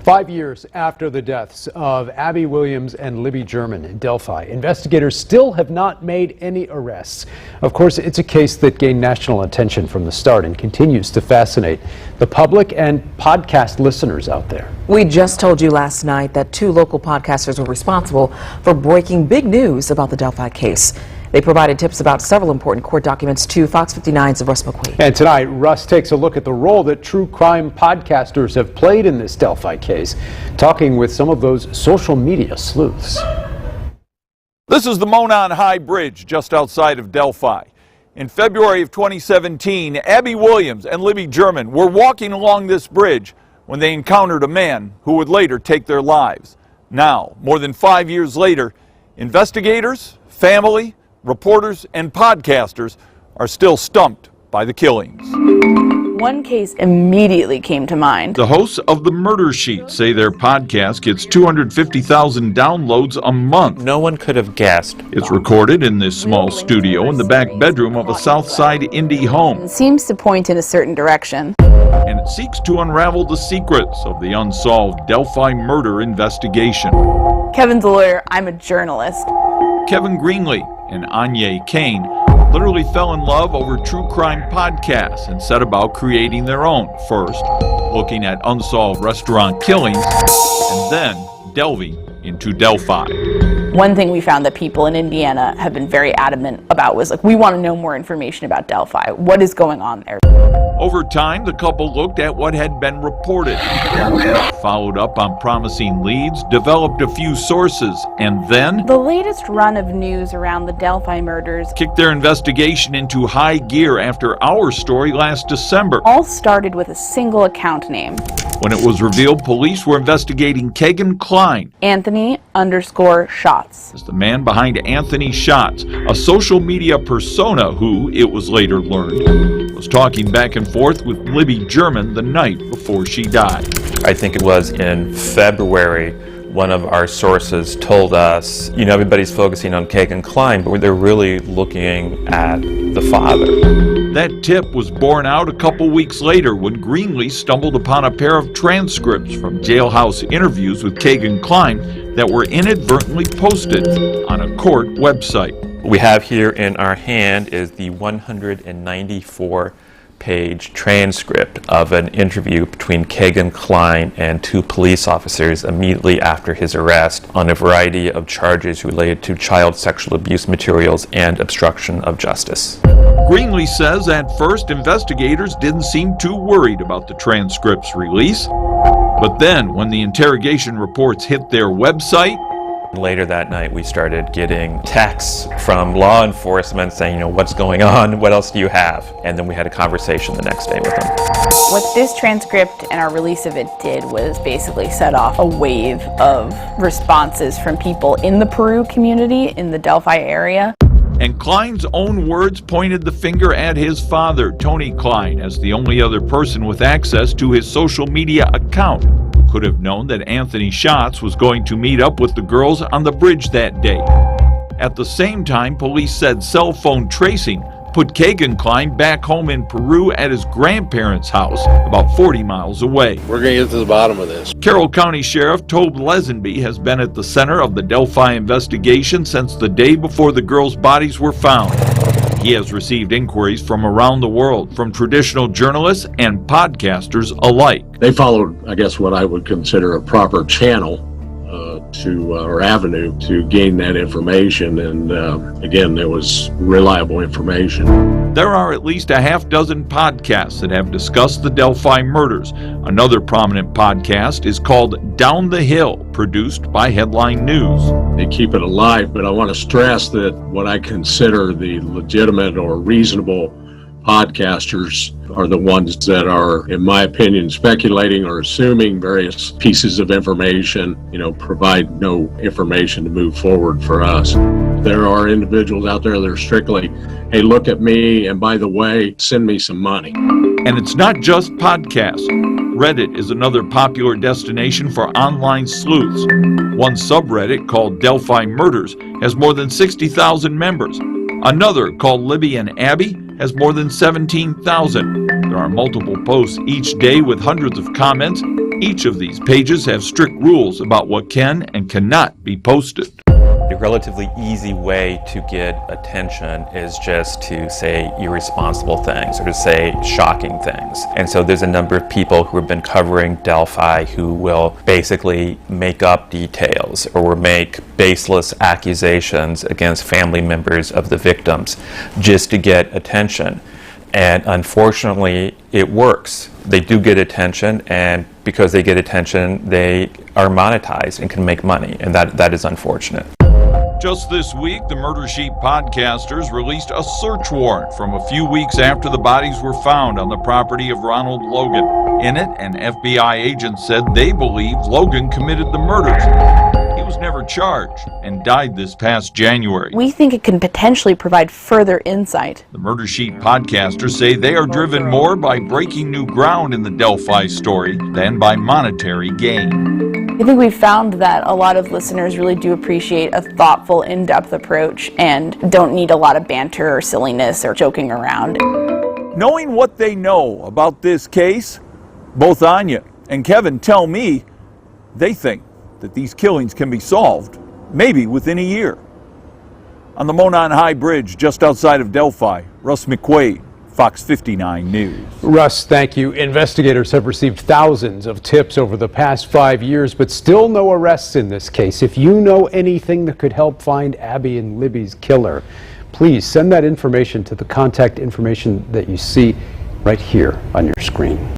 5 years after the deaths of Abby Williams and Libby German in Delphi, investigators still have not made any arrests. Of course, it's a case that gained national attention from the start and continues to fascinate the public and podcast listeners out there. We just told you last night that 2 local podcasters were responsible for breaking big news about the Delphi case. They provided tips about several important court documents to Fox 59's Russ McQueen. And tonight, Russ takes a look at the role that true crime podcasters have played in this Delphi case, talking with some of those social media sleuths. This is the Monon High Bridge just outside of Delphi. In February of 2017, Abby Williams and Libby German were walking along this bridge when they encountered a man who would later take their lives. Now, more than 5 years later, investigators, family, reporters, and podcasters are still stumped by the killings. One case immediately came to mind. The hosts of The Murder Sheet say their podcast gets 250,000 downloads a month. No one could have guessed. It's recorded in this small studio in the back bedroom of a Southside indie home. It seems to point in a certain direction. And it seeks to unravel the secrets of the unsolved Delphi murder investigation. Kevin's a lawyer, I'm a journalist. Kevin Greenlee and Áine Cain literally fell in love over true crime podcasts and set about creating their own. First, looking at unsolved restaurant killings, and then delving into Delphi. One thing we found that people in Indiana have been very adamant about was, like, we want to know more information about Delphi. What is going on there? Over time, the couple looked at what had been reported, followed up on promising leads, developed a few sources, and then The latest run of news around the Delphi murders kicked their investigation into high gear after our story last December. all started with a single account name, When it was revealed police were investigating Kegan Kline Anthony_Shots. as the man behind Anthony Shots, a social media persona who, it was later learned, was talking back and forth with Libby German the night before she died. I think it was in February, one of our sources told us, everybody's focusing on Kegan Kline, but they're really looking at the father. That tip was borne out a couple weeks later when Greenlee stumbled upon a pair of transcripts from jailhouse interviews with Kegan Kline that were inadvertently posted on a court website. What we have here in our hand is the 194-page transcript of an interview between Kegan Kline and 2 police officers immediately after his arrest on a variety of charges related to child sexual abuse materials and obstruction of justice. Greenlee says at first investigators didn't seem too worried about the transcript's release, but then when the interrogation reports hit their website, Later that night, we started getting texts from law enforcement saying, what's going on? What else do you have? And then we had a conversation the next day with them. What this transcript and our release of it did was basically set off a wave of responses from people in the Peru community, in the Delphi area. and Kline's own words pointed the finger at his father, Tony Kline, as the only other person with access to his social media account who could have known that Anthony Shots was going to meet up with the girls on the bridge that day. At the same time, police said cell phone tracing put Kegan Kline back home in Peru at his grandparents' house, about 40 miles away. We're going to get to the bottom of this. Carroll County Sheriff Tobe Lesenby has been at the center of the Delphi investigation since the day before the girls' bodies were found. He has received inquiries from around the world, from traditional journalists and podcasters alike. They followed, I guess, what I would consider a proper channel or avenue to gain that information, and again, there was reliable information. There are at least a half dozen podcasts that have discussed the Delphi murders. Another prominent podcast is called Down the Hill, produced by Headline News. They keep it alive, but I want to stress that what I consider the legitimate or reasonable podcasters are the ones that are, in my opinion, speculating or assuming various pieces of information, provide no information to move forward for us. There are individuals out there that are strictly, hey, look at me, and by the way, send me some money. And it's not just podcasts. Reddit is another popular destination for online sleuths. One subreddit called Delphi Murders has more than 60,000 members. Another, called Libby and Abby, has more than 17,000. There are multiple posts each day with hundreds of comments, Each of these pages have strict rules about what can and cannot be posted. A relatively easy way to get attention is just to say irresponsible things or to say shocking things. And so there's a number of people who have been covering Delphi who will basically make up details or will make baseless accusations against family members of the victims just to get attention. And unfortunately, it works. They do get attention, and because they get attention, they are monetized and can make money, and that is unfortunate. Just this week, the Murder Sheet podcasters released a search warrant from a few weeks after the bodies were found on the property of Ronald Logan. In it, an FBI agent said they believe Logan committed the murders. He was never charged and died this past January. We think it can potentially provide further insight. The Murder Sheet podcasters say they are driven more by breaking new ground in the Delphi story than by monetary gain. I think we've found that a lot of listeners really do appreciate a thoughtful, in-depth approach and don't need a lot of banter or silliness or joking around. Knowing what they know about this case, both Áine and Kevin tell me they think that these killings can be solved, maybe within a year. On the Monon High Bridge just outside of Delphi, Russ McQuaid, Fox 59 News. Russ, thank you. Investigators have received thousands of tips over the past 5 years, but still no arrests in this case. If you know anything that could help find Abby and Libby's killer, please send that information to the contact information that you see right here on your screen.